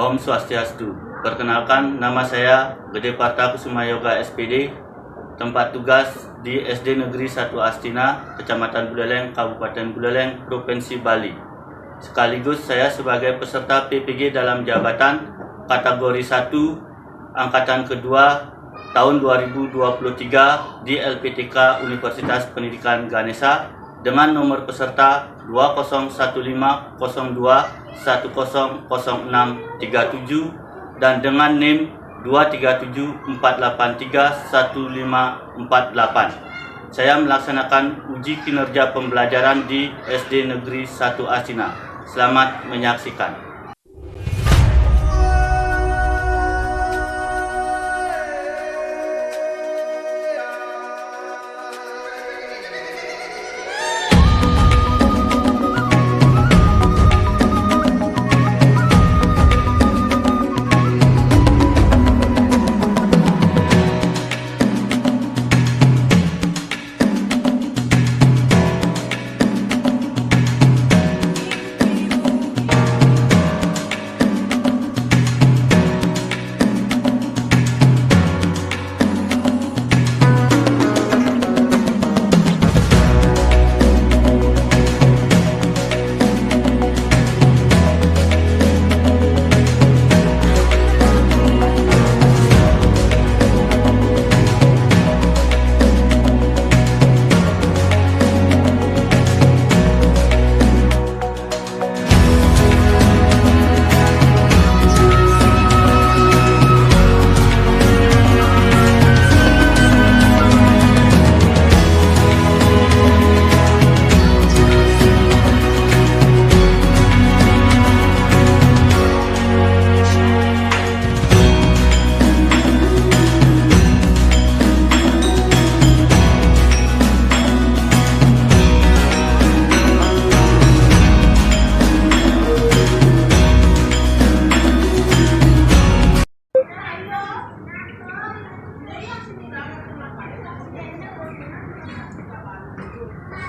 Om Swastiastu. Perkenalkan, nama saya Gede Parta Kusuma Yoga SPD, tempat tugas di SD Negeri 1 Astina, Kecamatan Buleleng, Kabupaten Buleleng, Provinsi Bali. Sekaligus saya sebagai peserta PPG dalam jabatan kategori 1 Angkatan kedua tahun 2023 di LPTK Universitas Pendidikan Ganesha dengan nomor peserta 201502100637 dan dengan NIM 237483154. Saya melaksanakan uji kinerja pembelajaran di SD Negeri 1 Astina. Selamat menyaksikan.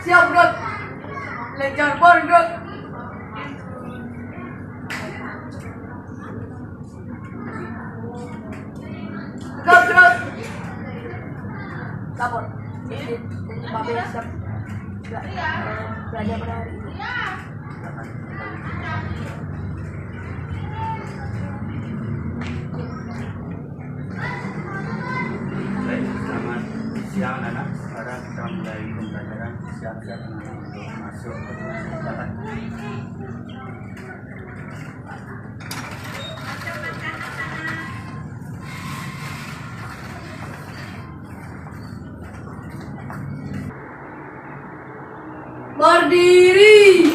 Siap, Bro. Lejar bor, Bro. Gerak. Sabar. Babe siap. Belajar pada hari ini. Baik, selamat siang anak-anak. Sekarang kita mulai pembelajaran. Siap-siap anak-anak untuk masuk ke pelajaran. Berdiri.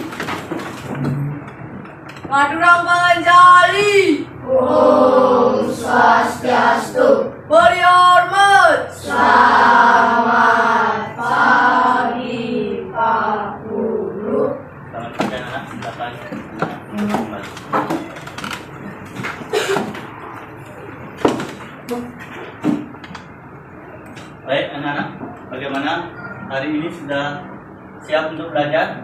Madura Panjali. Om Swastiastu. Beri hormat. Selamat pagi Pak Guru. Selamat pagi anak-anak. Silakan kembali. Baik anak-anak, bagaimana hari ini sudah siap untuk belajar?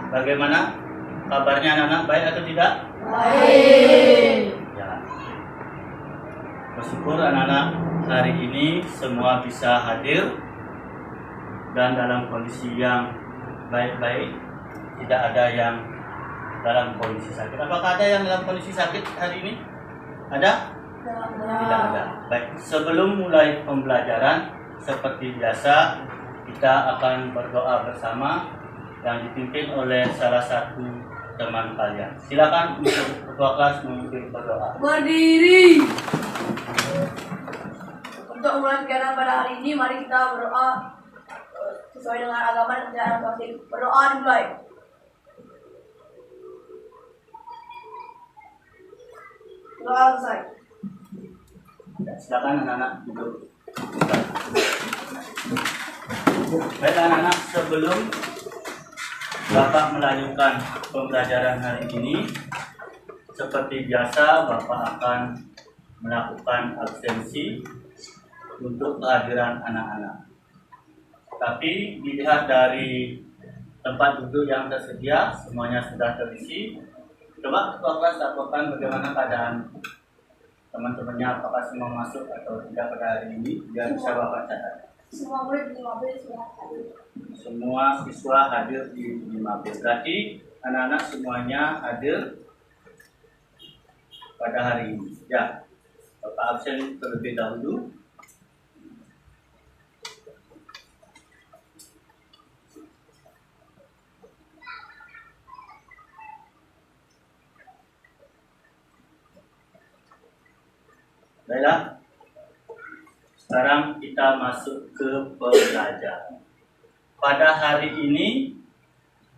Bagaimana kabarnya anak-anak, baik atau tidak? Baik. Ya. Bersyukur anak-anak hari ini semua bisa hadir dan dalam kondisi yang baik-baik, tidak ada yang dalam kondisi sakit. Apakah ada yang dalam kondisi sakit hari ini? Ada? Tidak ada. Baik, sebelum mulai pembelajaran seperti biasa kita akan berdoa bersama yang dipimpin oleh salah satu teman kalian. Silakan untuk ketua kelas memimpin berdoa. Berdiri. Untuk mulai kegiatan pada hari ini, mari kita berdoa sesuai dengan agama dan ajaran Tauhid. Berdoa dimulai. Doa selesai. Silakan anak-anak duduk. Baik anak-anak, sebelum Bapak melanjutkan pembelajaran hari ini, seperti biasa Bapak akan melakukan absensi untuk kehadiran anak-anak. Tapi dilihat dari tempat duduk yang tersedia, semuanya sudah terisi. Coba ketua kelas laporkan bagaimana keadaan teman-temannya, apakah semua masuk atau tidak pada hari ini, biar bisa Bapak catat. Semua murid di 15 sudah hadir. Semua siswa hadir di 15. Berarti anak-anak semuanya hadir pada hari ini. Ya, Bapak absen terlebih dahulu. Baiklah, sekarang kita masuk ke pembelajaran. Pada hari ini,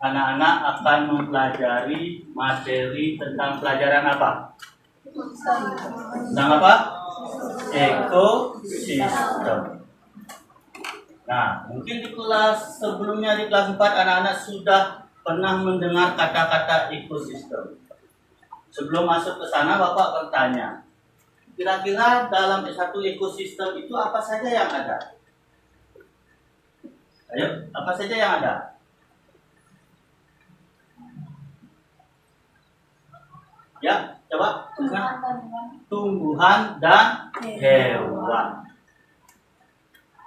anak-anak akan mempelajari materi tentang pelajaran apa? Tentang apa? Ekosistem. Nah, mungkin di kelas sebelumnya, di kelas 4, anak-anak sudah pernah mendengar kata-kata ekosistem. Sebelum masuk ke sana, Bapak bertanya, kira-kira dalam satu ekosistem itu apa saja yang ada? Ayo, apa saja yang ada? Ya, coba. Tumbuhan dan hewan.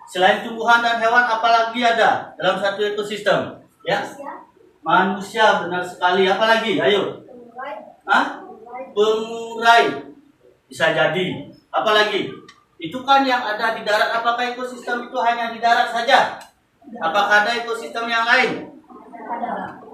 Selain tumbuhan dan hewan, apa lagi ada dalam satu ekosistem? Ya, manusia, benar sekali. Apa lagi? Ayo. Hah? Pengurai. Bisa jadi. Apalagi? Itu kan yang ada di darat. Apakah ekosistem itu hanya di darat saja? Apakah ada ekosistem yang lain?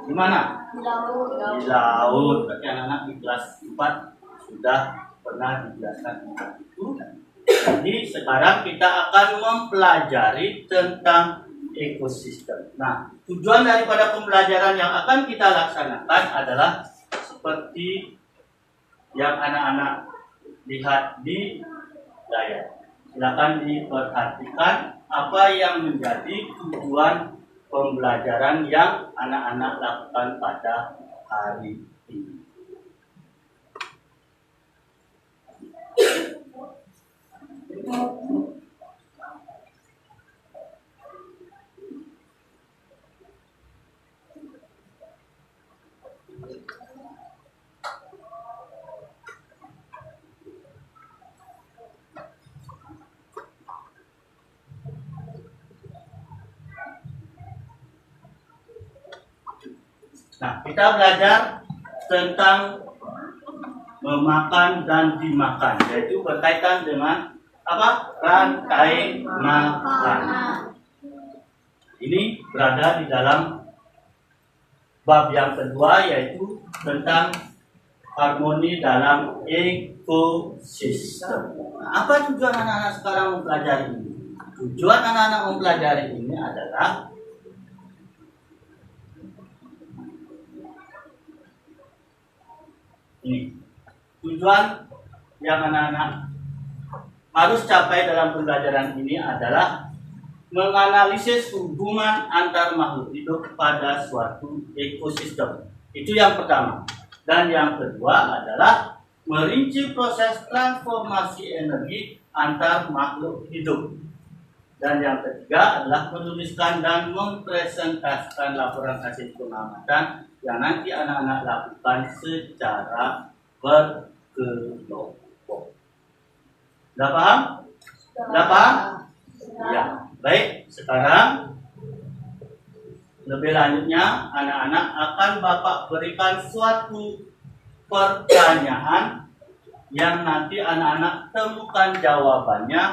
Di mana? Di laut. Di laut. Berarti anak-anak di kelas 4 sudah pernah dijelaskan tentang itu. Jadi sekarang kita akan mempelajari tentang ekosistem. Nah, tujuan daripada pembelajaran yang akan kita laksanakan adalah seperti yang anak-anak lihat di layar. Silakan diperhatikan apa yang menjadi tujuan pembelajaran yang anak-anak lakukan pada hari ini. Nah, kita belajar tentang memakan dan dimakan, yaitu berkaitan dengan apa? Rantai makan. Ini berada di dalam bab yang kedua, yaitu tentang harmoni dalam ekosistem. Nah, apa tujuan anak-anak sekarang mempelajari ini? Tujuan anak-anak mempelajari ini adalah ini. Tujuan yang anak-anak harus capai dalam pembelajaran ini adalah menganalisis hubungan antar makhluk hidup pada suatu ekosistem. Itu yang pertama. Dan yang kedua adalah merinci proses transformasi energi antar makhluk hidup. Dan yang ketiga adalah menuliskan dan mempresentasikan laporan hasil pengamatan yang nanti anak-anak lakukan secara berkelompok. Sudah paham? Sudah paham? Ya. Baik, sekarang lebih lanjutnya anak-anak akan Bapak berikan suatu pertanyaan yang nanti anak-anak temukan jawabannya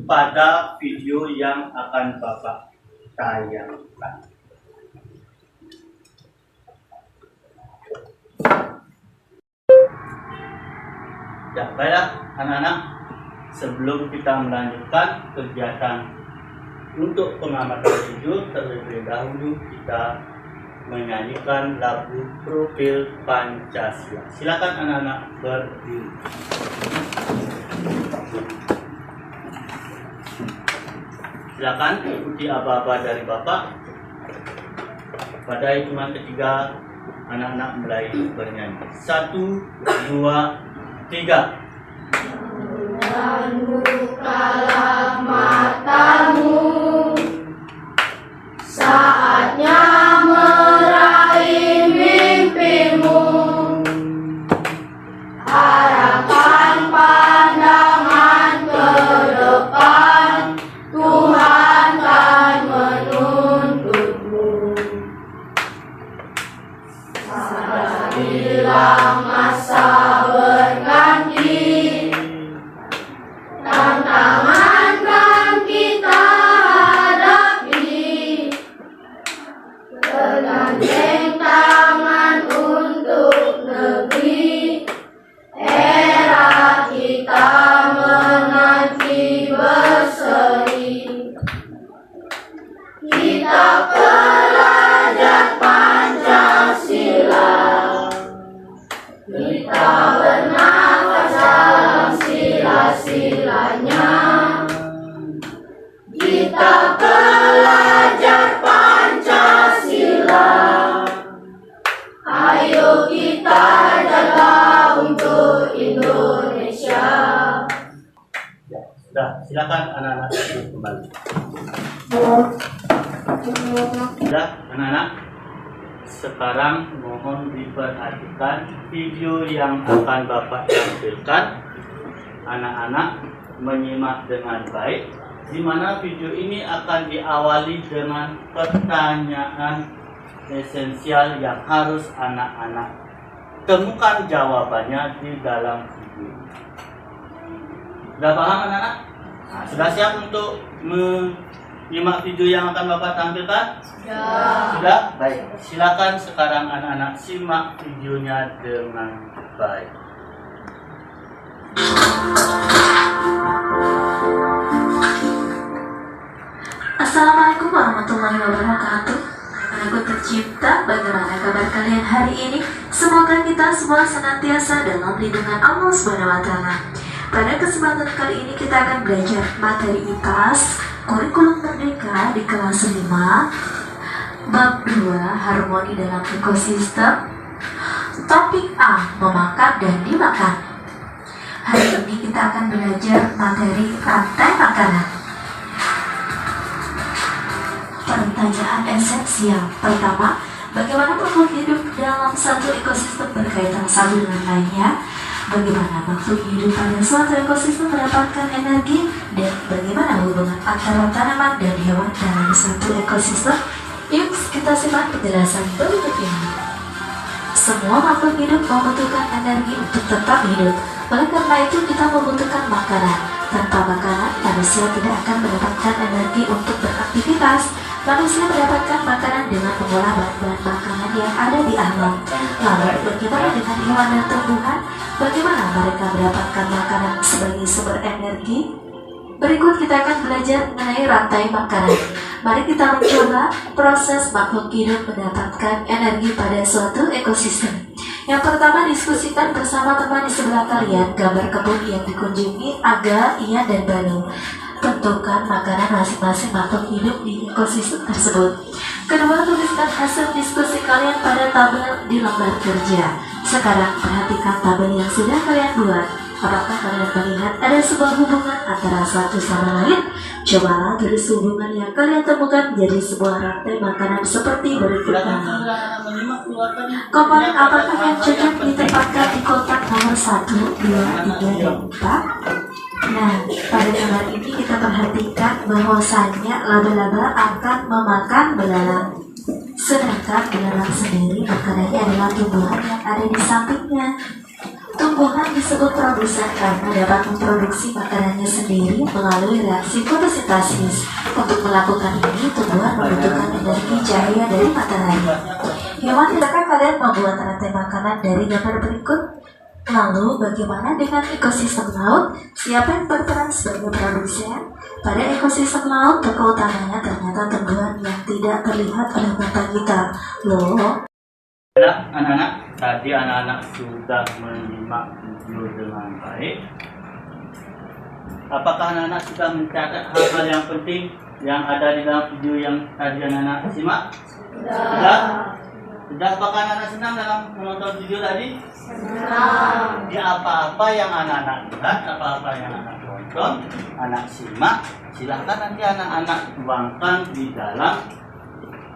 pada video yang akan Bapak tayangkan. Ya, baiklah anak-anak, sebelum kita melanjutkan kegiatan untuk pengamatan video, terlebih dahulu kita menyanyikan lagu Profil Pancasila. Silakan anak-anak berdiri. Silakan ikuti aba-aba dari Bapak. Pada hitungan ketiga, anak-anak mulai bernyanyi. 1, 2, 3. Dan bukalah matamu, saatnya meraih mimpimu. bila masa berganti, tantangan kan kita hadapi, bergandeng tangan untuk negeri. Era kita menanti berseri, kita pelajar Pancasila, kita bernafas dalam sila-silanya. Kita pelajar Pancasila, ayo kita jaga untuk Indonesia. Ya, sudah, silakan anak-anak duduk kembali. Sudah, anak-anak. Sekarang mohon diperhatikan video yang akan Bapak tampilkan. Anak-anak menyimak dengan baik, di mana video ini akan diawali dengan pertanyaan esensial yang harus anak-anak temukan jawabannya di dalam video. Sudah paham anak-anak? Nah, sudah siap untuk menyimak video yang akan Bapak tampilkan? Sudah? Baik. Silakan sekarang anak-anak simak videonya dengan baik. Assalamualaikum warahmatullahi wabarakatuh. Aku tercipta, bagaimana kabar kalian hari ini? Semoga kita semua senantiasa dalam lindungan Allah SWT. Pada kesempatan kali ini kita akan belajar materi IPAS Kurikulum Merdeka di kelas 5, bab 2 Harmoni dalam Ekosistem. Topik A, memakan dan dimakan. Hari ini kita akan belajar materi rantai makanan. Pertanyaan esensial. Pertama, bagaimana makhluk hidup dalam satu ekosistem berkaitan satu dengan lainnya? Bagaimana makhluk hidup pada suatu ekosistem mendapatkan energi? Dan bagaimana hubungan antara tanaman dan hewan dalam satu ekosistem? Yuk kita simak penjelasan berikut ini. Semua makhluk hidup membutuhkan energi untuk tetap hidup. Oleh karena itu kita membutuhkan makanan. Tanpa makanan, manusia tidak akan mendapatkan energi untuk beraktivitas. Manusia mendapatkan makanan dengan mengolah bahan-bahan makanan yang ada di alam. Lalu bagaimana dengan hewan dan tumbuhan? Bagaimana mereka mendapatkan makanan sebagai sumber energi? Berikut kita akan belajar mengenai rantai makanan. Mari kita mencoba proses makhluk hidup mendapatkan energi pada suatu ekosistem. Yang pertama, diskusikan bersama teman di sebelah kalian gambar kebun yang dikunjungi Aga, Ian, dan Banu. Tentukan makanan masing-masing makhluk hidup di ekosistem tersebut. Kedua, tuliskan hasil diskusi kalian pada tabel di lembar kerja. Sekarang perhatikan tabel yang sudah kalian buat. Apakah kalian melihat ada sebuah hubungan antara satu sama lain? Cobalah tulis hubungan yang kalian temukan menjadi sebuah rantai makanan seperti berikut ini. Komponen apakah yang cocok ditempatkan di kotak nomor 1, 2, 3, dan 4? Nah, pada gambar ini kita perhatikan bahwasannya laba-laba akan memakan belalang. Sedangkan belalang sendiri makanannya adalah tumbuhan yang ada di sampingnya. Tumbuhan disebut produsen karena dapat memproduksi makanannya sendiri melalui reaksi fotosintesis. Untuk melakukan ini, tumbuhan membutuhkan energi cahaya dari matahari. Hewan, tidakkah kalian membuat rantai makanan dari gambar berikut? Lalu, bagaimana dengan ekosistem laut? Siapa yang berperan sebagai produsen? Pada ekosistem laut, tokoh utamanya ternyata tumbuhan yang tidak terlihat oleh mata kita. Loh. Anak-anak, tadi anak-anak sudah menyimak video dengan baik. Apakah anak-anak sudah mencatat hal-hal yang penting yang ada di dalam video yang tadi anak-anak simak? Sudah? Sudah? Apakah anak-anak senang dalam menonton video tadi? Senang. Di apa-apa yang anak-anak lihat, apa-apa yang anak tonton, anak simak, silahkan nanti anak-anak tuangkan di dalam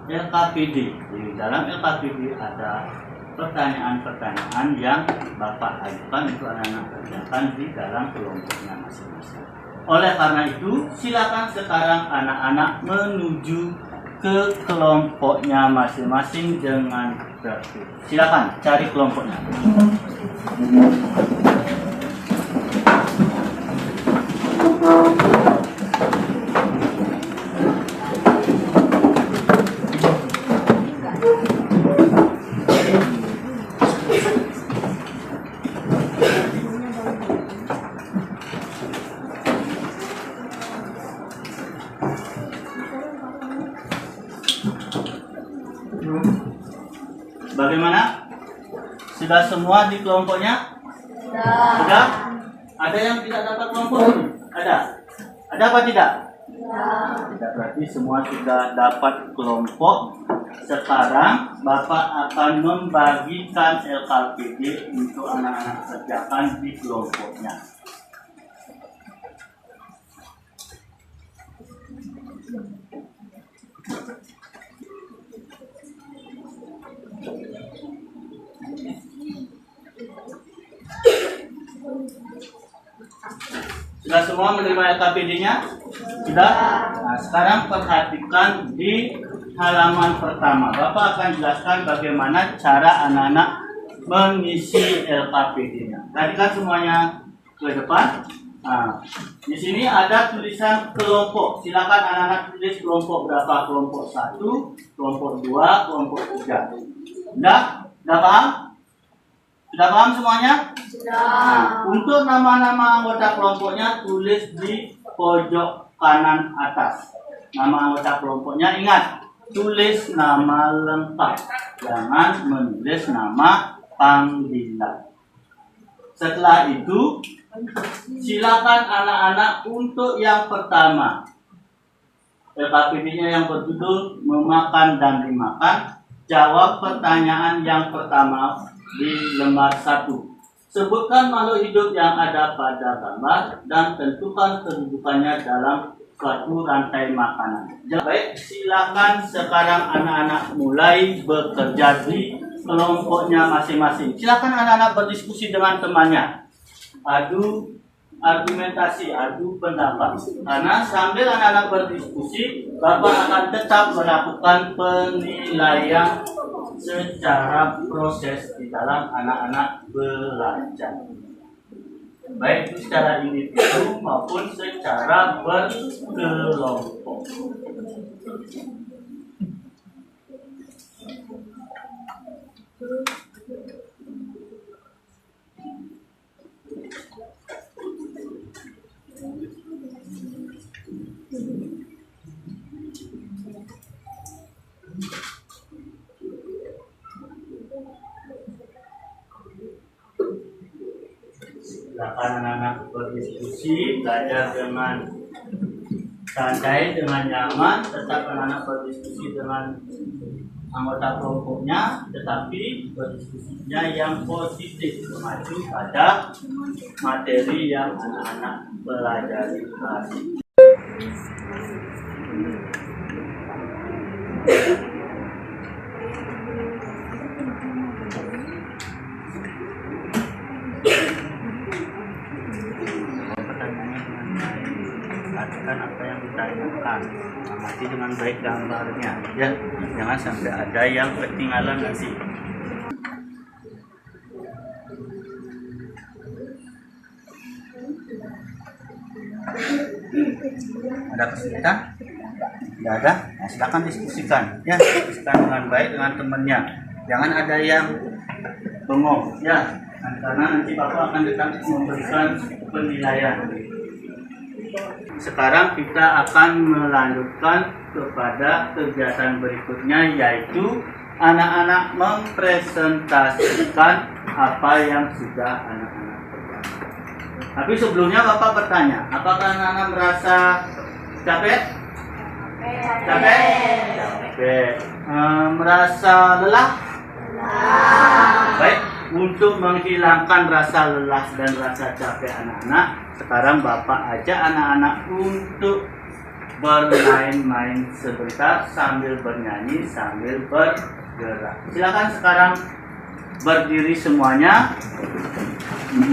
LKPD. Di dalam LKPD ada pertanyaan-pertanyaan yang Bapak ajukan untuk anak-anak kerjakan di dalam kelompoknya masing-masing. Oleh karena itu, silakan sekarang anak-anak menuju ke kelompoknya masing-masing dengan tertib. Silakan cari kelompoknya. Bagaimana? Sudah semua di kelompoknya? Sudah? Ada yang tidak dapat kelompok? Ada? Ada apa tidak? Tidak, berarti semua sudah dapat kelompok. Sekarang Bapak akan membagikan LKPD untuk anak-anak kerjakan di kelompoknya. Sudah semua menerima LKPD-nya? Sudah? Nah, sekarang perhatikan di halaman pertama. Bapak akan jelaskan bagaimana cara anak-anak mengisi LKPD-nya. Perhatikan semuanya ke depan. Nah, di sini ada tulisan kelompok. Silakan anak-anak tulis kelompok berapa? Kelompok 1, kelompok 2, kelompok 3. Sudah? Sudah paham? Sudah paham semuanya? Nah, untuk nama-nama anggota kelompoknya tulis di pojok kanan atas. Nama anggota kelompoknya ingat, tulis nama lengkap. Jangan menulis nama panggilan. Setelah itu, silakan anak-anak untuk yang pertama. LKPD-nya yang berjudul memakan dan dimakan. Jawab pertanyaan yang pertama di lembar 1. Sebutkan makhluk hidup yang ada pada gambar dan tentukan kedudukannya dalam suatu rantai makanan. Baik, silakan sekarang anak-anak mulai bekerja di kelompoknya masing-masing. Silakan anak-anak berdiskusi dengan temannya. Adu argumentasi, adu pendapat. Karena sambil anak-anak berdiskusi, Bapak akan tetap melakukan penilaian secara proses di dalam anak-anak belajar. Baik itu secara individu maupun secara berkelompok. Silakan anak-anak berdiskusi, belajar dengan santai, dengan nyaman, tetap anak-anak berdiskusi dengan anggota kelompoknya, tetapi berdiskusinya yang positif, mengacu pada materi yang anak-anak pelajari tadi. Perhatikan apa yang ditanyakan, amati dengan baik gambarnya, ya, jangan sampai ada yang ketinggalan nanti. Ada kesulitan? Tidak ada? Nah, silakan diskusikan, ya, diskusikan dengan baik dengan temannya. Jangan ada yang bengong, ya, karena nanti Bapak akan tetap memberikan penilaian. Sekarang kita akan melanjutkan kepada kegiatan berikutnya, yaitu anak-anak mempresentasikan apa yang sudah anak-anak kerjakan. Tapi sebelumnya Bapak bertanya, apakah anak-anak merasa capek? Capek? Capek. Merasa lelah? Baik, untuk menghilangkan rasa lelah dan rasa capek anak-anak, sekarang Bapak ajak anak-anak untuk bermain-main sebentar sambil bernyanyi, sambil bergerak. Silakan sekarang berdiri semuanya.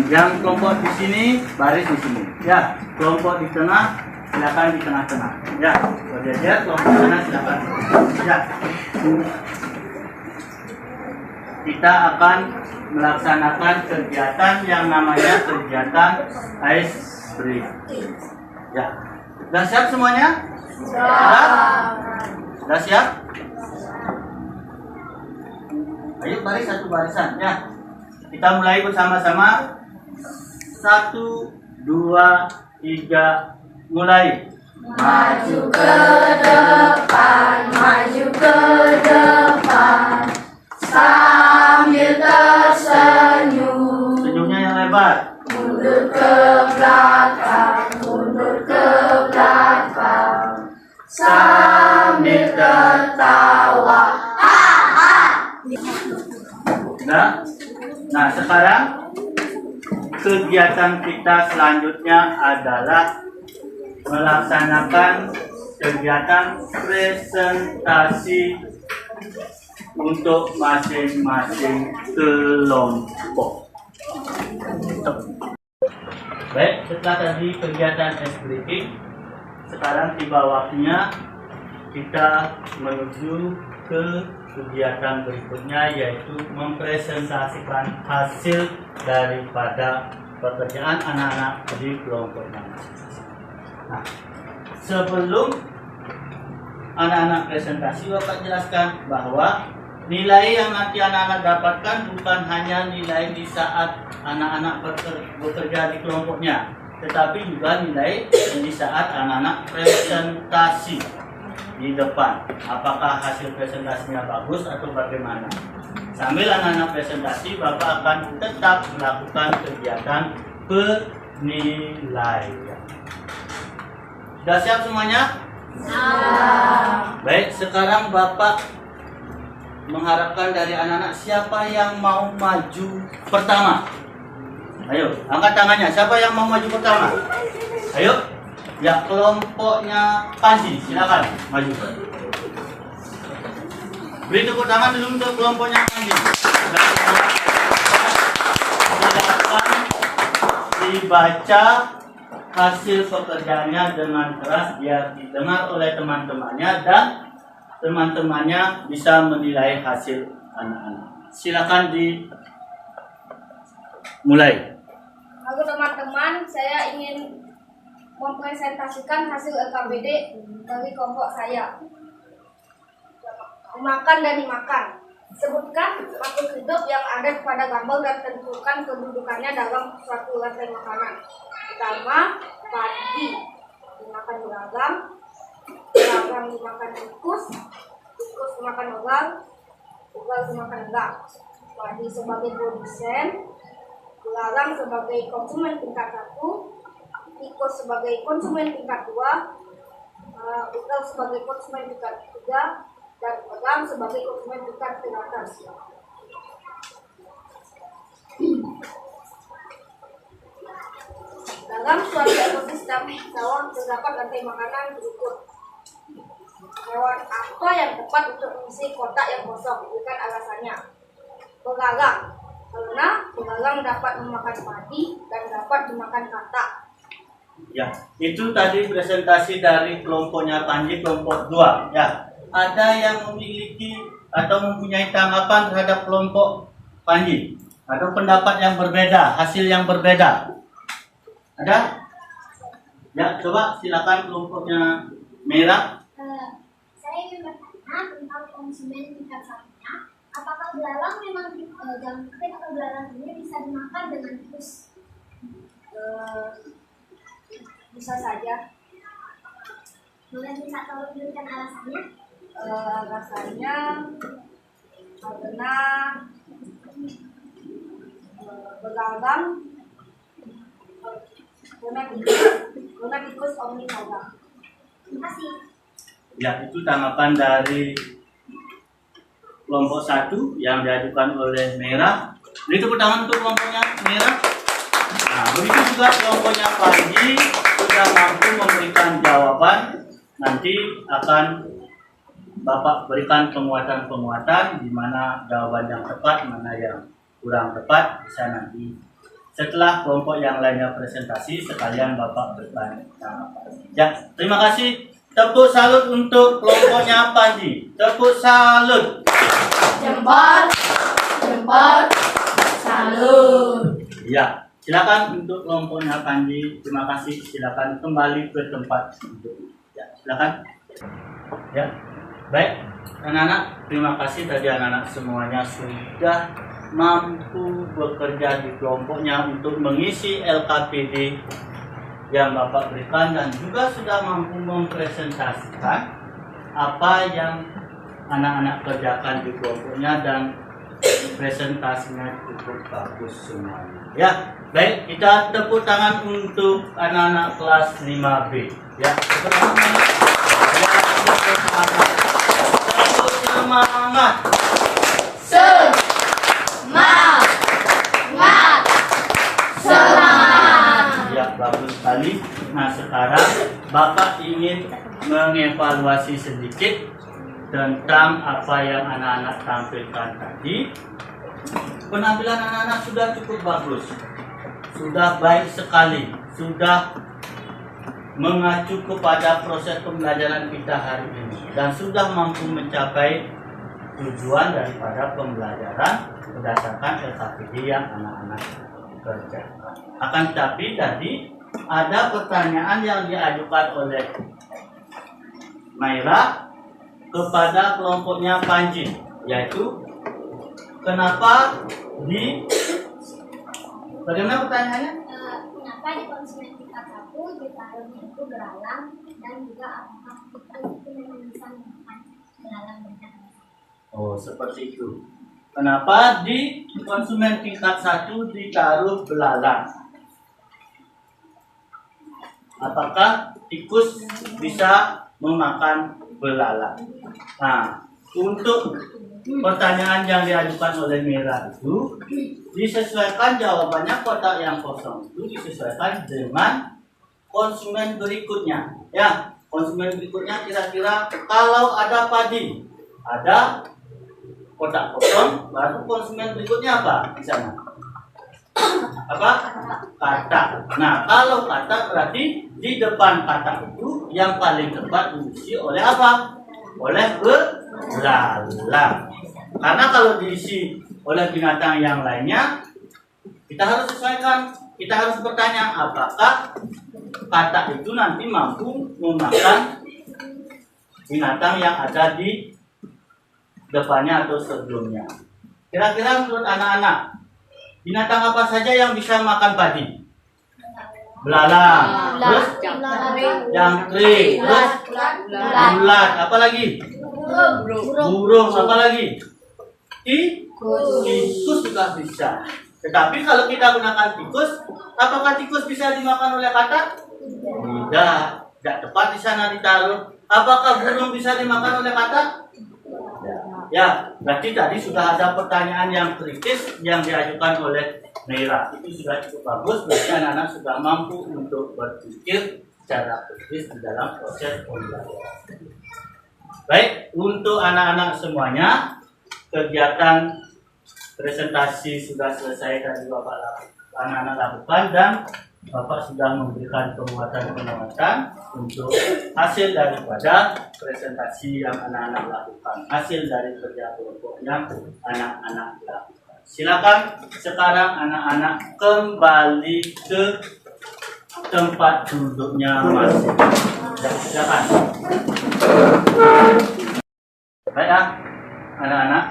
Yang kelompok di sini, baris di sini. Ya, kelompok di tengah, silakan di tengah-tengah. Ya, berjajar kelompok sana silakan. Ya. Kita akan melaksanakan kegiatan yang namanya kegiatan ice breaking. Ya. Sudah siap semuanya? Sudah siap? Ayo baris satu barisan ya. Kita mulai bersama-sama. 1, 2, 3, mulai. Maju ke depan, maju ke depan, sambil tersenyum. Senyumnya yang lebar. Mundur ke belakang, mundur ke belakang, sambil tertawa. Nah, sekarang kegiatan kita selanjutnya adalah melaksanakan kegiatan presentasi untuk masing-masing kelompok. Baik, setelah tadi kegiatan ice breaking, sekarang tiba waktunya kita menuju ke kegiatan berikutnya, yaitu mempresentasikan hasil daripada pekerjaan anak-anak di kelompoknya. Nah, sebelum anak-anak presentasi, Bapak jelaskan bahwa nilai yang nanti anak-anak dapatkan bukan hanya nilai di saat anak-anak bekerja di kelompoknya, tetapi juga nilai di saat anak-anak presentasi di depan. Apakah hasil presentasinya bagus atau bagaimana? Sambil anak-anak presentasi, Bapak akan tetap melakukan kegiatan penilaian. Sudah siap semuanya? Baik, sekarang Bapak mengharapkan dari anak-anak siapa yang mau maju pertama. Ayo, angkat tangannya. Siapa yang mau maju pertama? Ayo. Ya, kelompoknya Panji, silakan maju. Beri tepuk tangan dulu untuk kelompoknya Panji. Silakan dibaca hasil pekerjaannya dengan keras biar didengar oleh teman-temannya dan teman-temannya bisa menilai hasil anak-anak. Silakan dimulai. Halo teman-teman, saya ingin mempresentasikan hasil LKPD dari kelompok saya. Makan dan dimakan. Sebutkan makhluk hidup yang ada pada gambar dan tentukan kedudukannya dalam suatu rantai makanan. Pertama, padi dimakan beragam, beragam dimakan tikus, tikus dimakan ular, ular dimakan elang. Padi sebagai produsen, beragam sebagai konsumen tingkat 1, tikus sebagai konsumen tingkat 2, ular sebagai konsumen tingkat 3, dan elang sebagai konsumen tingkat teratas. Dalam suatu ekosistem hewan terdapat rantai makanan berikut. Hewan apa yang tepat untuk mengisi kotak yang kosong? Bukan alasannya. Belalang, karena belalang dapat memakan padi dan dapat dimakan katak. Ya, itu tadi presentasi dari kelompoknya Panji, kelompok 2. Ya, ada yang memiliki atau mempunyai tanggapan terhadap kelompok Panji atau pendapat yang berbeda, hasil yang berbeda? Ada? Ya, coba silakan kelompoknya Merah. Saya ingin bertanya tentang konsumen tingkat 1-nya. Apakah belalang memang dalam kritik atau belalang ini bisa dimakan dengan tikus? Bisa saja. Boleh bisa tolong berikan alasannya? Rasanya karena belalang guna tikus omnivora. Terima kasih. Ya, itu tanggapan dari kelompok 1 yang diajukan oleh Merah. Beri tepuk tangan untuk kelompoknya Merah. Nah, begitu juga kelompoknya Panji sudah mampu memberikan jawaban. Nanti akan Bapak berikan penguatan-penguatan di mana jawaban yang tepat, mana yang kurang tepat, bisa nanti setelah kelompok yang lainnya presentasi sekalian Bapak berikan tanggapan. Ya, terima kasih Tepuk salut untuk kelompoknya Panji. Tepuk salut. Jempol, jempol, salut. Ya, silakan untuk kelompoknya Panji. Terima kasih. Silakan kembali ke tempat duduk. Ya, silakan. Ya, baik. Anak-anak, terima kasih tadi anak-anak semuanya sudah mampu bekerja di kelompoknya untuk mengisi LKPD yang Bapak berikan dan juga sudah mampu mempresentasikan apa yang anak-anak kerjakan di kelompoknya dan presentasinya cukup bagus semuanya. Ya, baik, kita tepuk tangan untuk anak-anak kelas 5B. Ya, tepuk tangan. Semangat. Semangat. Semangat. Ya, bagus sekali. Nah, sekarang Bapak ingin mengevaluasi sedikit tentang apa yang anak-anak tampilkan tadi. Penampilan anak-anak sudah cukup bagus. Sudah baik sekali. Sudah mengacu kepada proses pembelajaran kita hari ini dan sudah mampu mencapai tujuan daripada pembelajaran berdasarkan LKPD yang anak-anak kerjakan. Akan tetapi tadi ada pertanyaan yang diajukan oleh Maira kepada kelompoknya Panji, yaitu kenapa bagaimana pertanyaannya? Kenapa di konsumen tingkat 1 ditaruhnya itu belalang dan juga apakah itu memang bisa memakan belalang banyak? Oh, seperti itu. Kenapa di konsumen tingkat 1 ditaruh belalang? Apakah tikus bisa memakan belalang? Nah, untuk pertanyaan yang diajukan oleh Mira itu disesuaikan jawabannya kotak yang kosong itu disesuaikan dengan konsumen berikutnya. Ya, konsumen berikutnya kira-kira kalau ada padi, ada kotak kosong, baru konsumen berikutnya apa di sana? Apa? Kata. Nah, kalau kata berarti di depan kata itu yang paling tepat diisi oleh apa? Oleh belalang. Karena kalau diisi oleh binatang yang lainnya, kita harus sesuaikan. Kita harus bertanya apakah kata itu nanti mampu memakan binatang yang ada di depannya atau sebelumnya. Kira-kira menurut anak-anak, binatang apa saja yang bisa makan padi? Belalang. Terus? Jangkrik. Terus? Ulat. Apa lagi? Burung. Apa lagi? Tikus juga bisa. Tetapi kalau kita gunakan tikus, apakah tikus bisa dimakan oleh kata? Tidak tepat di sana ditaruh. Apakah burung bisa dimakan oleh kata? Ya, berarti tadi sudah ada pertanyaan yang kritis yang diajukan oleh Meira. Itu sudah cukup bagus, berarti anak-anak sudah mampu untuk berpikir secara kritis di dalam proses pembelajaran. Baik, untuk anak-anak semuanya, kegiatan presentasi sudah selesai tadi Bapak anak-anak lakukan dan Bapak sudah memberikan penguatan-penguatan untuk hasil daripada presentasi yang anak-anak lakukan, hasil dari kerja kelompok yang anak-anak lakukan. Silakan sekarang anak-anak kembali ke tempat duduknya masing. Silakan. Baik ya, anak-anak.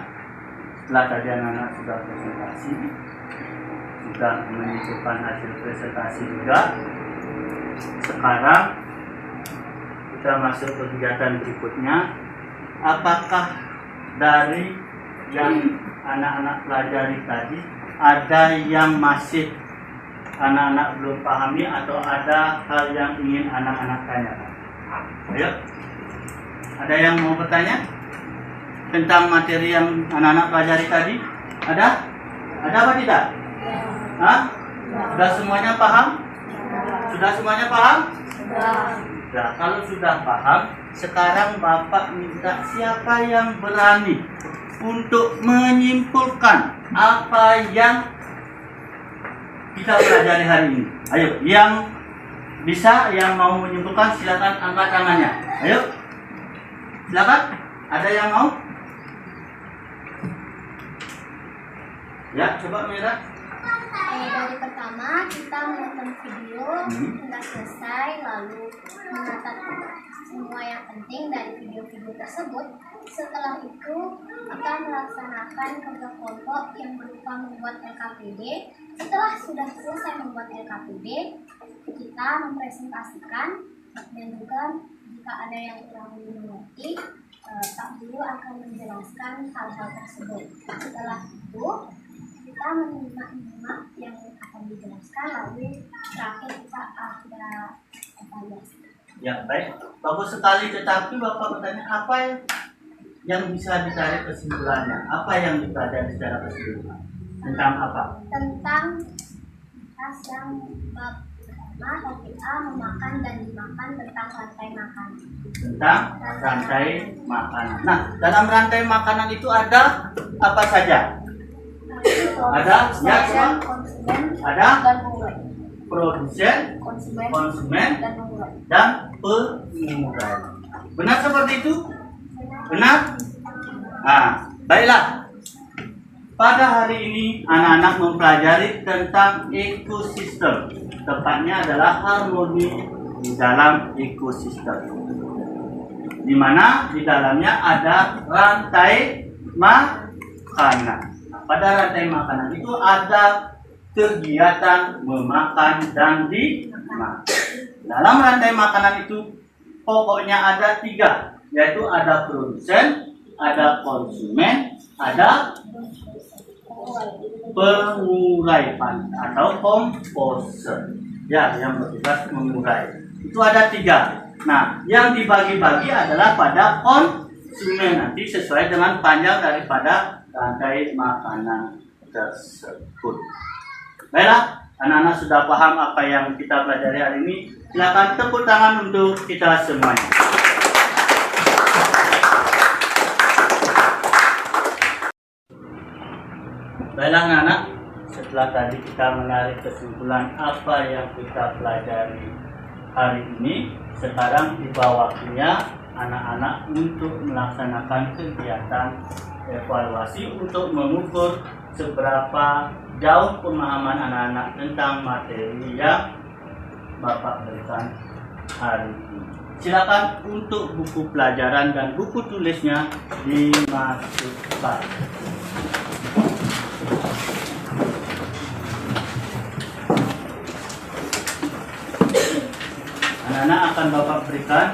Setelah tadi anak-anak sudah presentasi, sudah menunjukkan hasil presentasi juga. Sekarang kita masuk ke kegiatan berikutnya. Apakah dari yang anak-anak pelajari tadi ada yang masih anak-anak belum pahami atau ada hal yang ingin anak-anak tanyakan? Ayo, ada yang mau bertanya tentang materi yang anak-anak pelajari tadi? Ada? Ada apa tidak? Hah? Sudah semuanya paham? Sudah semuanya paham? Nah, kalau sudah paham, sekarang Bapak minta siapa yang berani untuk menyimpulkan apa yang kita pelajari hari ini. Ayo, yang Bisa yang mau menyimpulkan silakan angkat tangannya. Ayo. Silakan. Ada yang mau? Ya, coba Mira. Dari pertama kita menonton video hingga selesai, lalu mencatat semua yang penting dari video-video tersebut. Setelah itu kita melaksanakan kerja kelompok yang berupa membuat LKPD. Setelah sudah selesai membuat LKPD, kita mempresentasikan, dan juga jika ada yang kurang mengerti, Pak Guru akan menjelaskan hal-hal tersebut. Setelah itu kita menyimak yang akan dijelaskan, lalu terakhir kita ada evaluasi. Ya, baik. Bagus sekali, tetapi Bapak bertanya apa yang bisa ditarik kesimpulannya? Apa yang dipelajari secara keseluruhan? Tentang apa? Tentang tas yang bab pertama, topik A, memakan dan dimakan, tentang rantai makanan. Tentang rantai makanan. Nah, dalam rantai makanan itu ada apa saja? Ada ya, semua? Konsumen Ada dan pengurus. produsen, konsumen, dan pengurai. Benar seperti itu? Benar? Nah, baiklah. Pada hari ini anak-anak mempelajari tentang ekosistem. Tepatnya adalah harmoni di dalam ekosistem. Di mana di dalamnya ada rantai makanan. Pada rantai makanan itu ada kegiatan memakan dan dimakan. Dalam rantai makanan itu pokoknya ada 3, yaitu ada produsen, ada konsumen, ada pengurai atau komposer. Ya, yang bertugas mengurai. Itu ada 3. Nah, yang dibagi-bagi adalah pada konsumen, nanti sesuai dengan panjang daripada rantai makanan tersebut. Baiklah, anak-anak sudah paham apa yang kita pelajari hari ini. Silakan tepuk tangan untuk kita semuanya. Baiklah anak-anak, setelah tadi kita menarik kesimpulan apa yang kita pelajari hari ini, sekarang tiba waktunya anak-anak untuk melaksanakan kegiatan evaluasi untuk mengukur seberapa jauh pemahaman anak-anak tentang materi yang Bapak berikan hari ini. Silakan untuk buku pelajaran dan buku tulisnya dimasukkan. Anak-anak akan Bapak berikan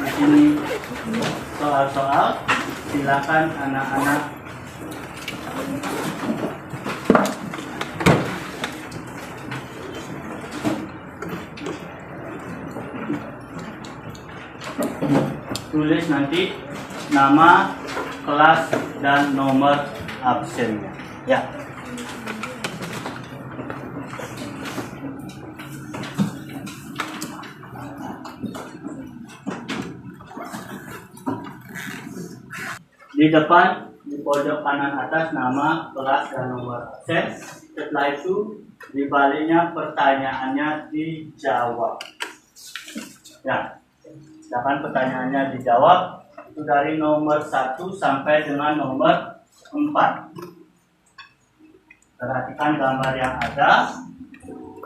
di sini soal-soal. Silakan anak-anak tulis nanti nama, kelas, dan nomor absennya. Ya. Di depan, di pojok kanan atas, nama, kelas, dan nomor absen. Setelah itu, di baliknya pertanyaannya dijawab. Ya, sedangkan pertanyaannya dijawab itu dari nomor 1 sampai dengan nomor 4. Perhatikan gambar yang ada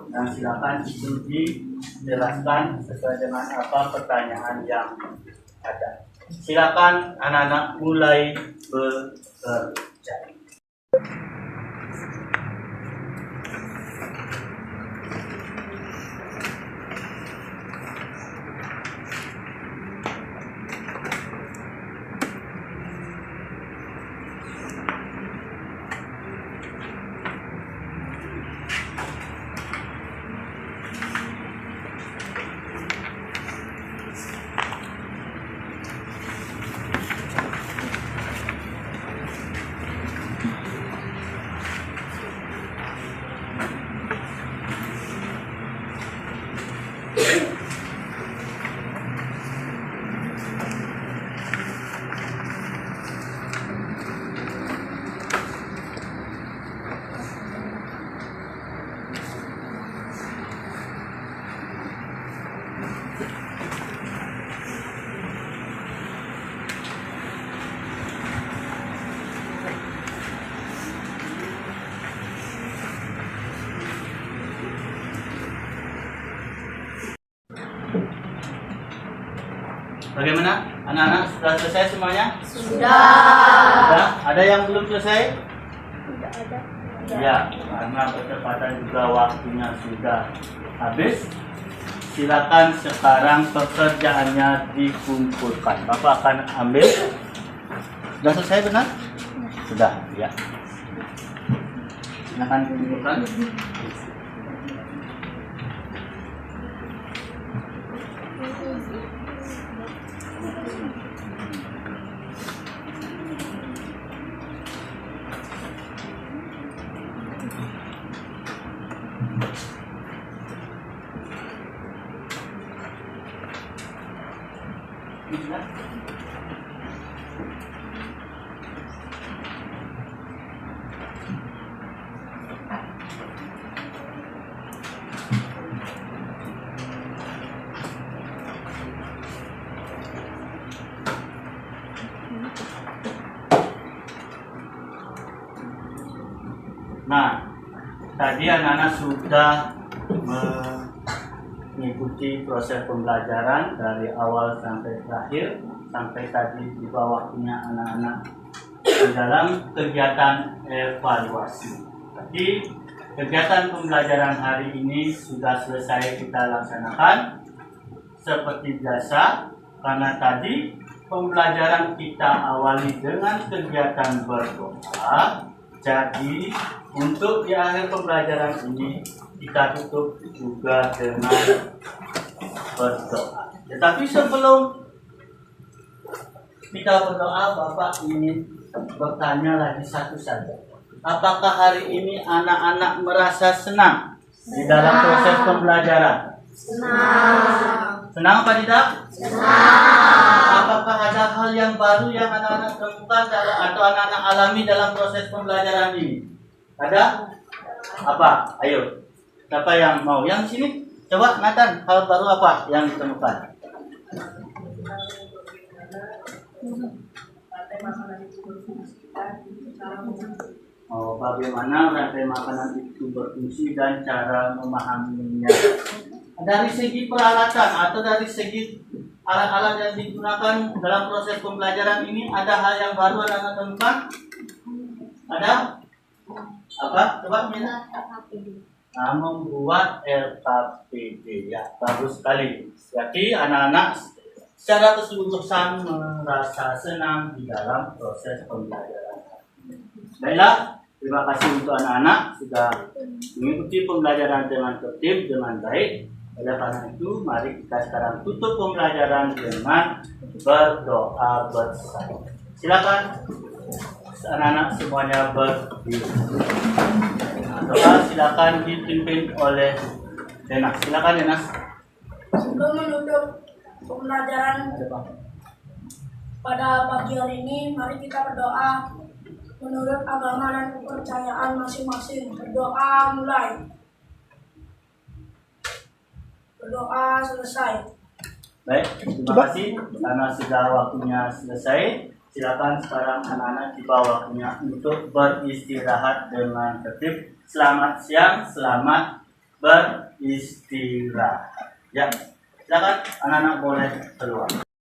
dan silakan itu dijelaskan sesuai dengan apa pertanyaan yang ada. Silakan anak-anak mulai bekerja. Bagaimana? Anak-anak sudah selesai semuanya? Sudah. Ada yang belum selesai? Tidak ada. Ya, karena percepatan juga waktunya sudah habis. Silakan sekarang pekerjaannya dikumpulkan. Bapak akan ambil. Sudah selesai benar? Sudah, ya. Silakan kumpulkan. Nah, tadi anak-anak sudah mengikuti proses pembelajaran dari awal sampai terakhir, sampai tadi tiba waktunya anak-anak di dalam kegiatan evaluasi. Jadi kegiatan pembelajaran hari ini sudah selesai kita laksanakan seperti biasa, karena tadi pembelajaran kita awali dengan kegiatan berdoa. Jadi untuk di akhir pembelajaran ini kita tutup juga dengan berdoa. Tetapi sebelum kita berdoa, Bapak ingin bertanya lagi satu saja. Apakah hari ini anak-anak merasa senang di dalam proses pembelajaran? Senang. Senang apa tidak? Senang. Apakah ada hal yang baru yang anak-anak temukan atau anak-anak alami dalam proses pembelajaran ini? Ada? Apa? Ayo. Siapa yang mau? Yang sini? Coba Nathan, hal baru apa yang ditemukan? Oh, bagaimana rantai makanan itu berfungsi dan cara memahaminya. Dari segi peralatan atau dari segi alat-alat yang digunakan dalam proses pembelajaran ini, ada hal yang baru anak-anak temukan? Ada? Apa? Coba Mina. Nah, membuat LKPD, ya, bagus sekali. Jadi anak-anak secara keseluruhan merasa senang di dalam proses pembelajaran. Baiklah, terima kasih untuk anak-anak sudah mengikuti pembelajaran dengan tertib, dengan baik. Oleh karena itu, mari kita sekarang tutup pembelajaran dengan berdoa bersama. Silakan anak-anak semuanya berdiri. Doa silakan dipimpin oleh Denas. Silakan Denas. Sebelum menutup pembelajaran pada pagi hari ini, mari kita berdoa menurut agama dan kepercayaan masing-masing. Berdoa mulai. Berdoa selesai. Baik, terima kasih karena sudah waktunya selesai. Silakan sekarang anak-anak tiba waktunya untuk beristirahat dengan tertib. Selamat siang, selamat beristirahat. Ya, silakan anak-anak boleh keluar.